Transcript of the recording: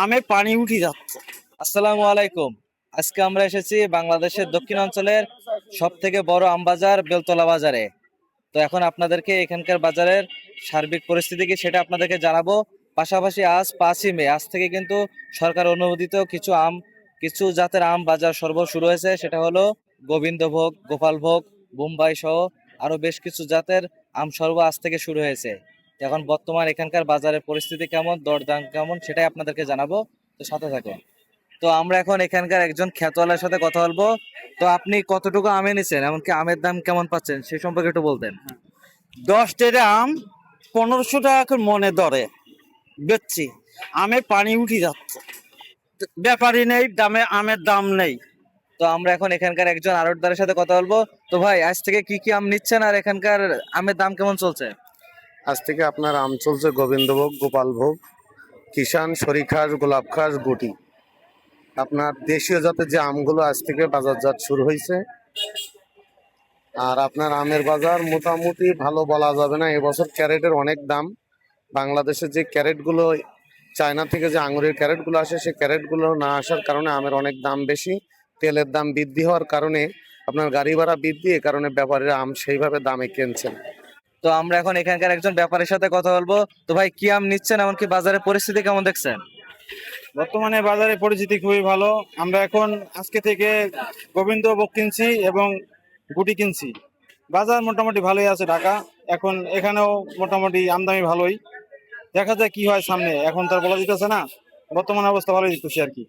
আমে পানি উঠে যাচ্ছে। আসসালামু আলাইকুম। আজকে আমরা এসেছি বাংলাদেশের দক্ষিণাঞ্চলের সব থেকে বড় আম বাজার বেলতলা বাজারে। তো এখন আপনাদেরকে এখানকার বাজারের সার্বিক পরিস্থিতি কি সেটা আপনাদেরকে জানাবো। পাশাপাশি আজ 5ই মে, আজ থেকে কিন্তু সরকার অনুমোদিত কিছু জাতের আম বাজার সরবরাহ শুরু হয়েছে। সেটা হলো গোবিন্দভোগ, গোপালভোগ, বোম্বাই সহ আরো বেশ কিছু জাতের আম সরবরাহ আজ থেকে শুরু হয়েছে। এখন বর্তমান এখানকার বাজারের পরিস্থিতি কেমন, দরদাম কেমন, সেটাই আপনাদেরকে জানাবো। তো সাথে থাকুন। তো আমরা এখন এখানকার একজন খ্যাতওয়ালার সাথে কথা বলবো। তো আপনি কতটুকু আমে নিছেন, এমনকি আমের দাম কেমন পাচ্ছেন সে সম্পর্কে একটু বলতেন। 10 টাকা আম 1500 টাকা করে মনে দরে বেচছি। আমে পানি উঠে যাচ্ছে, ব্যাপারই নেই, দামে আমের দাম নেই। তো আমরা এখন এখানকার একজন আড়তদারের সাথে কথা বলবো। তো ভাই, আজ থেকে কি কি আম নিচ্ছেন আর এখানকার আমের দাম কেমন চলছে? আজ থেকে আপনার আম চলছে গোবিন্দভোগ, গোপালভোগ, কিষান, শরিখাস, গোলাপখাস, গুটি। আপনার দেশীয় জাতের যে আমগুলো আজ থেকে বাজারজাত শুরু হয়েছে। আর আপনার আমের বাজার মোটামুটি ভালো বলা যাবে না, এবছর ক্যারেটের অনেক দাম। বাংলাদেশের যে ক্যারেটগুলো, চায়না থেকে যে আঙুরের ক্যারেটগুলো আসে, সেই ক্যারেটগুলো না আসার কারণে আমের অনেক দাম বেশি। তেলের দাম বৃদ্ধি হওয়ার কারণে আপনার গাড়ি ভাড়া বৃদ্ধি, এ কারণে ব্যাপারীরা আম সেইভাবে দামে কিনছেন। তো আমরা এখন এখানকার একজন ব্যাপারীর সাথে কথা বলবো। তো ভাই, কি আম নিচ্ছেন, এমনকি বাজারের পরিস্থিতি কেমন দেখছেন? বর্তমানে বাজারে পরিস্থিতি খুবই ভালো। আমরা এখন আজকে থেকে গোবিন্দভোগ কিনছি এবং গুটি কিনছি। বাজার মোটামুটি ভালোই আছে ঢাকা। এখন এখানেও মোটামুটি আমদানি ভালোই। দেখা যায় কি হয় সামনে, এখন তো আর বলা যেতেছে না। বর্তমান অবস্থা ভালোই দিতেছি আর কি।